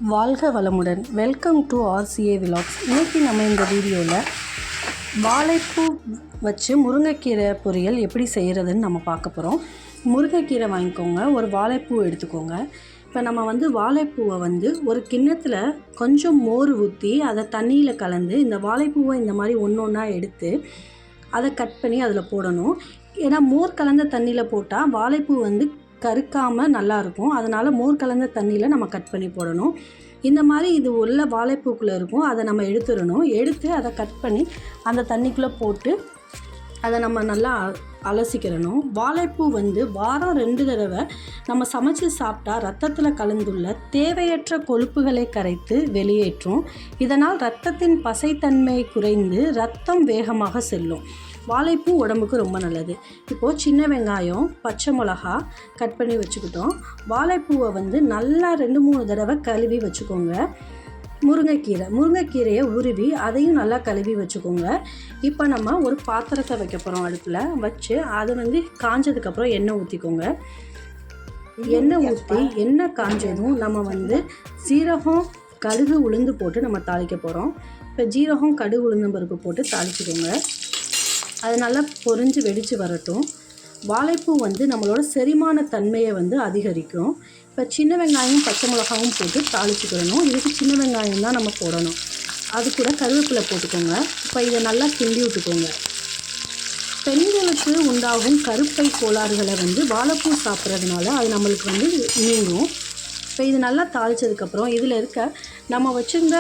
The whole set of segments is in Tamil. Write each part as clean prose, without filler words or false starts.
வாழ்க வளமுடன். Welcome to RCA vlogs. இன்றைக்கி நம்ம இந்த வீடியோவில் வாழைப்பூ வச்சு முருங்கைக்கீரை பொரியல் எப்படி செய்கிறதுன்னு நம்ம பார்க்க போகிறோம். முருங்கைக்கீரை வாங்கிக்கோங்க, ஒரு வாழைப்பூ எடுத்துக்கோங்க. இப்போ நம்ம வாழைப்பூவை ஒரு கிண்ணத்தில் கொஞ்சம் மோர் ஊற்றி அதை தண்ணியில் கலந்து இந்த வாழைப்பூவை இந்த மாதிரி ஒன்று ஒன்றா எடுத்து அதை கட் பண்ணி அதில் போடணும். ஏன்னா மோர் கலந்த தண்ணியில் போட்டால் வாழைப்பூ கருக்காமல் நல்லாயிருக்கும். அதனால் மோர் கலந்த தண்ணியில் நம்ம கட் பண்ணி போடணும். இந்த மாதிரி இது உள்ள வாழைப்பூக்குள்ளே இருக்கும், அதை நம்ம எடுத்துடணும். எடுத்து அதை கட் பண்ணி அந்த தண்ணிக்குள்ளே போட்டு அதை நம்ம நல்லா அலசிக்கிறணும். வாழைப்பூ வாரம் 2 தடவை நம்ம சமைச்சு சாப்பிட்டா ரத்தத்தில் கலந்துள்ள தேவையற்ற கொழுப்புகளை கரைத்து வெளியேற்றும். இதனால் இரத்தத்தின் பசைத்தன்மை குறைந்து இரத்தம் வேகமாக செல்லும். வாழைப்பூ உடம்புக்கு ரொம்ப நல்லது. இப்போது சின்ன வெங்காயம், பச்சை மிளகா கட் பண்ணி வச்சுக்கிட்டோம். வாழைப்பூவை நல்லா 2-3 தடவை கழுவி வச்சுக்கோங்க. முருங்கைக்கீரையை உருவி அதையும் நல்லா கழுவி வச்சுக்கோங்க. இப்போ நம்ம ஒரு பாத்திரத்தை வைக்க போகிறோம். அடுப்பில் வச்சு அதை காஞ்சதுக்கப்புறம் எண்ணெய் ஊற்றிக்கோங்க. எண்ணெய் ஊற்றி எண்ணெய் காஞ்சதும் நம்ம சீரகம், கடுகு, உளுந்து போட்டு நம்ம தாளிக்க போகிறோம். இப்போ ஜீரகம், கடுகு, உளுந்து பருப்பு போட்டு தாளிச்சுக்கோங்க. அது நல்லா பொரிஞ்சு வெடித்து வரட்டும். வாழைப்பூ நம்மளோட செரிமான தன்மையை அதிகரிக்கும். இப்போ சின்ன வெங்காயம், பச்சை மிளகாவும் போட்டு தாளிச்சுக்கிடணும். இதுக்கு சின்ன வெங்காயம் தான் நம்ம போடணும். அது கூட கருவேப்பிலை போட்டுக்கோங்க. இப்போ இதை நல்லா கிண்டி விட்டுக்கோங்க. பெண்களுக்கு உண்டாகும் கருப்பை கோளாறுகளை வாழைப்பூ சாப்பிட்றதுனால அது நம்மளுக்கு நீங்கும். இப்போ இது நல்லா தாளித்ததுக்கப்புறம் இதில் இருக்க நம்ம வச்சுருந்த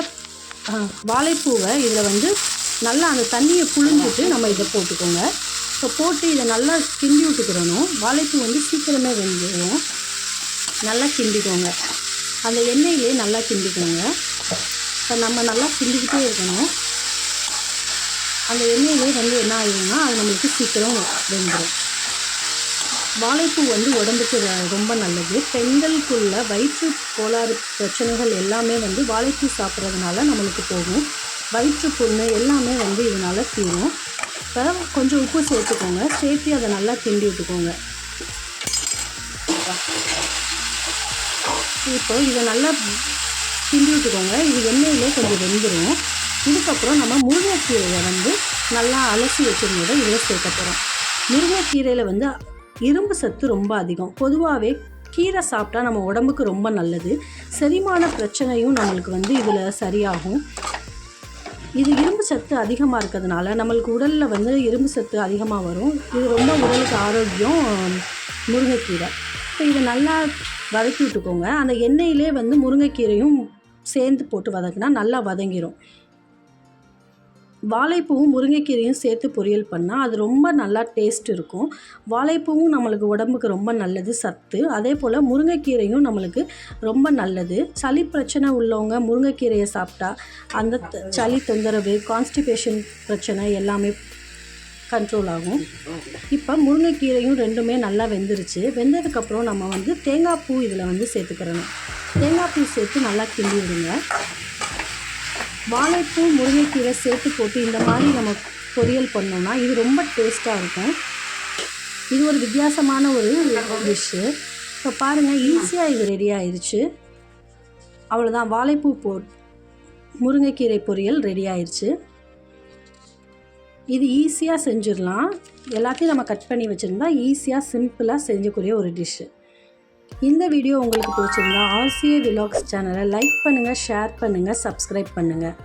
வாழைப்பூவை இதில் நல்லா அந்த தண்ணியை புழிஞ்சிட்டு நம்ம இதை போட்டுக்கோங்க. இப்போ போட்டு இதை நல்லா கிண்டி விட்டுக்கிறணும். வாழைப்பூ சீக்கிரமே வெந்துடும். நல்லா கிண்டிக்கோங்க. அந்த எண்ணெயிலே நல்லா கிண்டிக்கோங்க. இப்போ நம்ம நல்லா கிண்டிக்கிட்டே இருக்கணும். அந்த எண்ணெயிலே என்ன ஆகுதுன்னா அது நம்மளுக்கு சீக்கிரம் வெந்துடும். வாழைப்பூ உடம்புக்கு ரொம்ப நல்லது. பெண்களுக்குள்ள வயிற்று கோளாறு பிரச்சனைகள் எல்லாமே வாழைப்பூ சாப்பிட்றதுனால நம்மளுக்கு போகும். வயிற்று புண்ணு எல்லாமே இதனால் தீரும். இப்போ கொஞ்சம் உப்பு சேர்த்துக்கோங்க. சேர்த்து அதை நல்லா கிண்டி விட்டுக்கோங்க. இப்போ இதை நல்லா கிண்டி விட்டுக்கோங்க. இது எண்ணெயிலே கொஞ்சம் வெந்துடும். இதுக்கப்புறம் நம்ம முருங்கைக்கீரையை நல்லா அலசி வச்சுருந்ததை இதில் சேர்க்க போகிறோம். முருங்கைக்கீரையில் இரும்பு சத்து ரொம்ப அதிகம். பொதுவாகவே கீரை சாப்பிட்டா நம்ம உடம்புக்கு ரொம்ப நல்லது. செரிமான பிரச்சனையும் நம்மளுக்கு இதில் சரியாகும். இது இரும்பு சத்து அதிகமாக இருக்கிறதுனால நம்மளுக்கு உடலில் இரும்பு சத்து அதிகமாக வரும். இது ரொம்ப உடலுக்கு ஆரோக்கியம் முருங்கைக்கீரை. இப்போ இதை நல்லா வதக்கி விட்டுக்கோங்க. அந்த எண்ணெயிலே முருங்கைக்கீரையும் சேர்ந்து போட்டு வதக்கினா நல்லா வதங்கிடும். வாழைப்பூவும் முருங்கைக்கீரையும் சேர்த்து பொரியல் பண்ணால் அது ரொம்ப நல்லா டேஸ்ட் இருக்கும். வாழைப்பூவும் நம்மளுக்கு உடம்புக்கு ரொம்ப நல்லது, சத்து. அதே போல் முருங்கைக்கீரையும் நம்மளுக்கு ரொம்ப நல்லது. சளி பிரச்சனை உள்ளவங்க முருங்கைக்கீரையை சாப்பிட்டா அந்த சளி தொந்தரவு, கான்ஸ்டிபேஷன் பிரச்சனை எல்லாமே கண்ட்ரோல் ஆகும். இப்போ முருங்கைக்கீரையும் ரெண்டுமே நல்லா வெந்துருச்சு. வெந்ததுக்கப்புறம் நம்ம தேங்காய் பூ இதில் சேர்த்துக்கிறணும். தேங்காய் பூ சேர்த்து நல்லா கிண்டி விடுங்க. வாழைப்பூ, முருங்கைக்கீரை சேர்த்து போட்டு இந்த மாதிரி நம்ம பொரியல் பண்ணோம்னா இது ரொம்ப டேஸ்ட்டாக இருக்கும். இது ஒரு வித்தியாசமான ஒரு டிஷ்ஷு. இப்போ பாருங்கள், ஈஸியாக இது ரெடி ஆயிடுச்சு. அவ்வளோதான், வாழைப்பூ முருங்கைக்கீரை பொரியல் ரெடி ஆயிடுச்சு. இது ஈஸியாக செஞ்சிடலாம். எல்லாத்தையும் நம்ம கட் பண்ணி வச்சுருந்தா ஈஸியாக சிம்பிளாக செஞ்சக்கூடிய ஒரு டிஷ்ஷு. இந்த வீடியோ உங்களுக்கு பிடிச்சிருந்தா RCA விலாக்ஸ் சேனலை லைக் பண்ணுங்கள், ஷேர் பண்ணுங்கள், சப்ஸ்கிரைப் பண்ணுங்கள்.